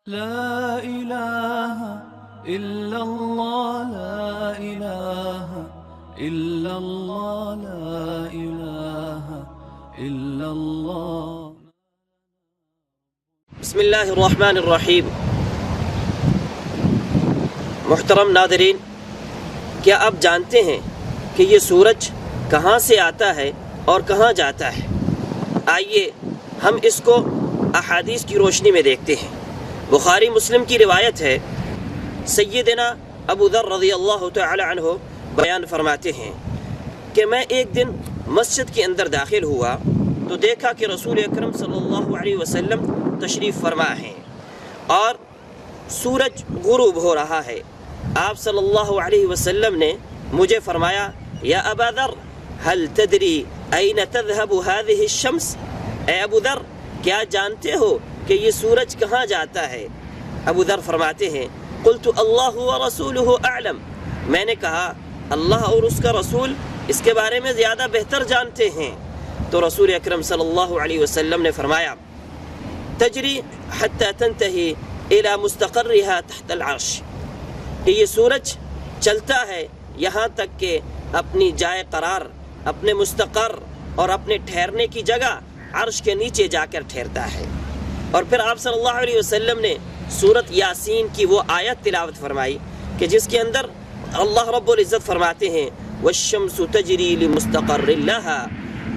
لا إله إلا الله لا إله إلا الله لا إله إلا الله. بسم اللہ الرحمن الرحیم. محترم ناظرین، کیا آپ جانتے ہیں کہ یہ سورج کہاں سے آتا ہے اور کہاں جاتا ہے؟ آئیے ہم اس کو احادیث کی روشنی میں دیکھتے ہیں. بخاری مسلم کی روایت ہے، سیدنا ابو ذر رضی اللہ تعالی عنہ بیان فرماتے ہیں کہ میں ایک دن مسجد کے اندر داخل ہوا تو دیکھا کہ رسول اکرم صلی اللہ علیہ وسلم تشریف فرما ہیں اور سورج غروب ہو رہا ہے. آپ صلی اللہ علیہ وسلم نے مجھے فرمایا، یا ابا ذر هل تدری این تذهب هذه الشمس؟ اے ابو ذر، کیا جانتے ہو کہ یہ سورج کہاں جاتا ہے؟ ابو ذر فرماتے ہیں، قلت اللہ ورسولہ اعلم. میں نے کہا اللہ اور اس کا رسول اس کے بارے میں زیادہ بہتر جانتے ہیں. تو رسول اکرم صلی اللہ علیہ وسلم نے فرمایا، تجری حتی تنتہی الى مستقرها تحت العرش، کہ یہ سورج چلتا ہے یہاں تک کہ اپنی جائے قرار، اپنے مستقر اور اپنے ٹھہرنے کی جگہ عرش کے نیچے جا کر ٹھہرتا ہے. اور پھر آپ صلی اللہ علیہ وسلم نے سورت یاسین کی وہ آیت تلاوت فرمائی کہ جس کے اندر اللہ رب العزت فرماتے ہیں، والشمس تجری لمستقر لها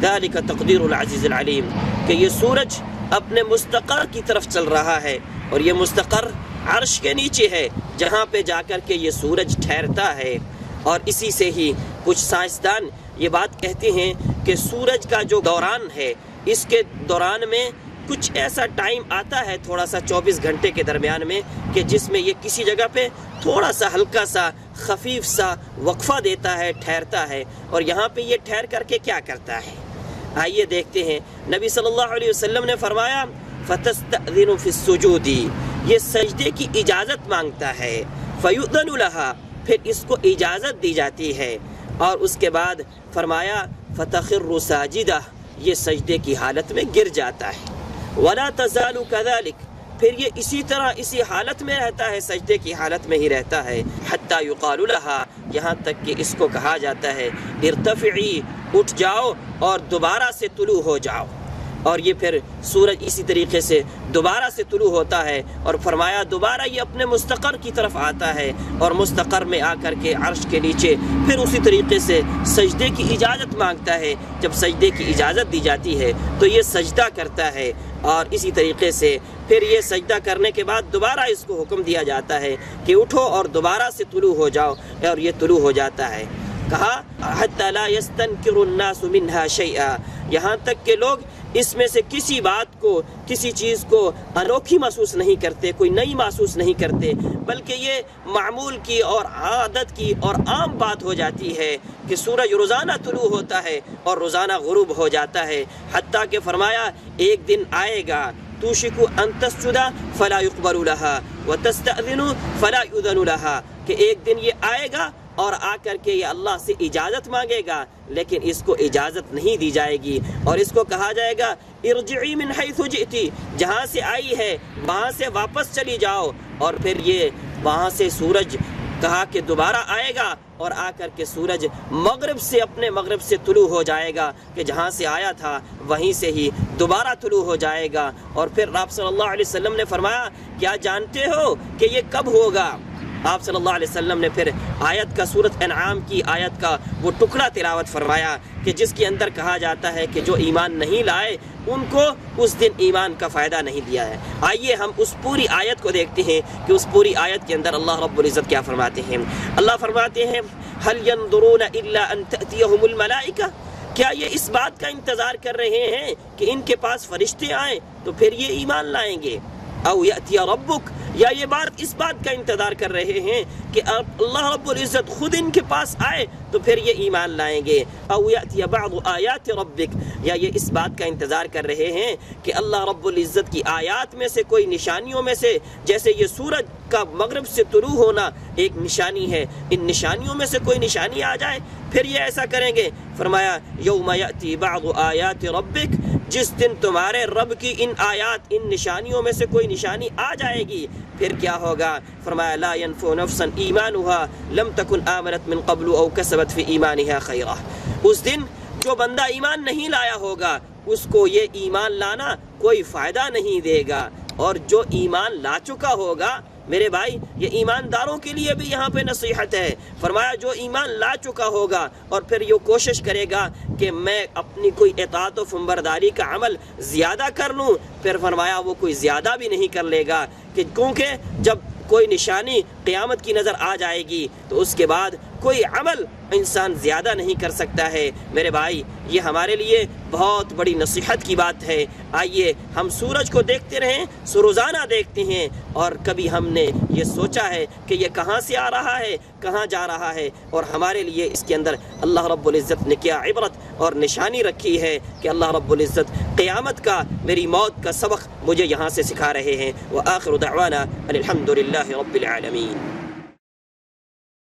ذلك تقدیر العزیز العلیم، کہ یہ سورج اپنے مستقر کی طرف چل رہا ہے اور یہ مستقر عرش کے نیچے ہے جہاں پہ جا کر کے یہ سورج ٹھہرتا ہے. اور اسی سے ہی کچھ سائنسدان یہ بات کہتے ہیں کہ سورج کا جو دوران ہے، اس کے دوران میں کچھ ایسا ٹائم آتا ہے تھوڑا سا 24 گھنٹے کے درمیان میں کہ جس میں یہ کسی جگہ پہ تھوڑا سا ہلکا سا خفیف سا وقفہ دیتا ہے، ٹھہرتا ہے. اور یہاں پہ یہ ٹھہر کر کے کیا کرتا ہے؟ آئیے دیکھتے ہیں. نبی صلی اللہ علیہ وسلم نے فرمایا، فَتَسْتَأْذِنُ فِي السُّجُودِ، یہ سجدے کی اجازت مانگتا ہے. فَيُؤْذَنُ لَهَا، پھر اس کو اجازت دی جاتی ہے. اور اس کے بعد فرمایا، فَتَخِرُّ سَاجِدَةً، یہ سجدے کی حالت میں گر جاتا ہے. وَلَا تَزَالُ كَذَلِكَ، پھر یہ اسی طرح اسی حالت میں رہتا ہے، سجدے کی حالت میں ہی رہتا ہے. حَتَّى يُقَالُ لَهَا، یہاں تک کہ اس کو کہا جاتا ہے، ارتفعی، اٹھ جاؤ اور دوبارہ سے طلوع ہو جاؤ. اور یہ پھر سورج اسی طریقے سے دوبارہ سے طلوع ہوتا ہے. اور فرمایا دوبارہ یہ اپنے مستقر کی طرف آتا ہے اور مستقر میں آ کر کے عرش کے نیچے پھر اسی طریقے سے سجدے کی اجازت مانگتا ہے. جب سجدے کی اجازت دی جاتی ہے تو یہ سجدہ کرتا ہے. اور اسی طریقے سے پھر یہ سجدہ کرنے کے بعد دوبارہ اس کو حکم دیا جاتا ہے کہ اٹھو اور دوبارہ سے طلوع ہو جاؤ، اور یہ طلوع ہو جاتا ہے. کہا حتی لا یستنکر الناس منها شیئا، یہاں تک کہ لوگ اس میں سے کسی بات کو، کسی چیز کو انوکھی محسوس نہیں کرتے، کوئی نئی محسوس نہیں کرتے، بلکہ یہ معمول کی اور عادت کی اور عام بات ہو جاتی ہے کہ سورج روزانہ طلوع ہوتا ہے اور روزانہ غروب ہو جاتا ہے. حتیٰ کہ فرمایا ایک دن آئے گا، توشک ان تسجد فلا يقبل لها وتستأذن فلا يؤذن لها، کہ ایک دن یہ آئے گا اور آ کر کے یہ اللہ سے اجازت مانگے گا لیکن اس کو اجازت نہیں دی جائے گی. اور اس کو کہا جائے گا، ارجعی من حیث جئتی، جہاں سے آئی ہے وہاں سے واپس چلی جاؤ. اور پھر یہ وہاں سے سورج کہا کہ دوبارہ آئے گا اور آ کر کے سورج مغرب سے، اپنے مغرب سے طلوع ہو جائے گا کہ جہاں سے آیا تھا وہیں سے ہی دوبارہ طلوع ہو جائے گا. اور پھر آپ صلی اللہ علیہ وسلم نے فرمایا، کیا جانتے ہو کہ یہ کب ہوگا؟ آپ صلی اللہ علیہ وسلم نے پھر آیت کا، سورت انعام کی آیت کا وہ ٹکڑا تلاوت فرمایا کہ جس کے اندر کہا جاتا ہے کہ جو ایمان نہیں لائے ان کو اس دن ایمان کا فائدہ نہیں دیا ہے. آئیے ہم اس پوری آیت کو دیکھتے ہیں کہ اس پوری آیت کے اندر اللہ رب العزت کیا فرماتے ہیں. اللہ فرماتے ہیں، هل ينظرون الا ان تأتيهم الملائکہ، کیا یہ اس بات کا انتظار کر رہے ہیں کہ ان کے پاس فرشتے آئیں تو پھر یہ ایمان لائیں گے؟ او یأتی ربک، یا یہ بات اس بات کا انتظار کر رہے ہیں کہ اللہ رب العزت خود ان کے پاس آئے تو پھر یہ ایمان لائیں گے؟ او یأتی بعض آیات ربک، یا یہ اس بات کا انتظار کر رہے ہیں کہ اللہ رب العزت کی آیات میں سے کوئی نشانیوں میں سے، جیسے یہ سورج کا مغرب سے طلوع ہونا ایک نشانی ہے، ان نشانیوں میں سے کوئی نشانی آ جائے پھر یہ ایسا کریں گے. فرمایا یوم یأتی بعض آیات ربک، جس دن تمہارے رب کی ان آیات، ان نشانیوں میں سے کوئی نشانی آ جائے گی، پھر کیا ہوگا؟ فرمایا لا ينفع نفسا ایمانها لم تکن آمنت من قبل او کسبت فی ایمانها خیرا۔ اس دن جو بندہ ایمان نہیں لایا ہوگا اس کو یہ ایمان لانا کوئی فائدہ نہیں دے گا، اور جو ایمان لا چکا ہوگا، میرے بھائی یہ ایمانداروں کے لیے بھی یہاں پہ نصیحت ہے۔ فرمایا جو ایمان لا چکا ہوگا اور پھر یہ کوشش کرے گا کہ میں اپنی کوئی اطاعت و فرمانبرداری کا عمل زیادہ کر لوں، پھر فرمایا وہ کوئی زیادہ بھی نہیں کر لے گا، کہ کیونکہ جب کوئی نشانی قیامت کی نظر آ جائے گی تو اس کے بعد کوئی عمل انسان زیادہ نہیں کر سکتا ہے۔ میرے بھائی یہ ہمارے لیے بہت بڑی نصیحت کی بات ہے۔ آئیے ہم سورج کو دیکھتے رہیں، روزانہ دیکھتے ہیں، اور کبھی ہم نے یہ سوچا ہے کہ یہ کہاں سے آ رہا ہے، کہاں جا رہا ہے، اور ہمارے لیے اس کے اندر اللہ رب العزت نے کیا عبرت اور نشانی رکھی ہے کہ اللہ رب العزت قیامت کا، میری موت کا سبق مجھے یہاں سے سکھا رہے ہیں۔ وآخر دعوانا ان الحمد للہ رب العالمین۔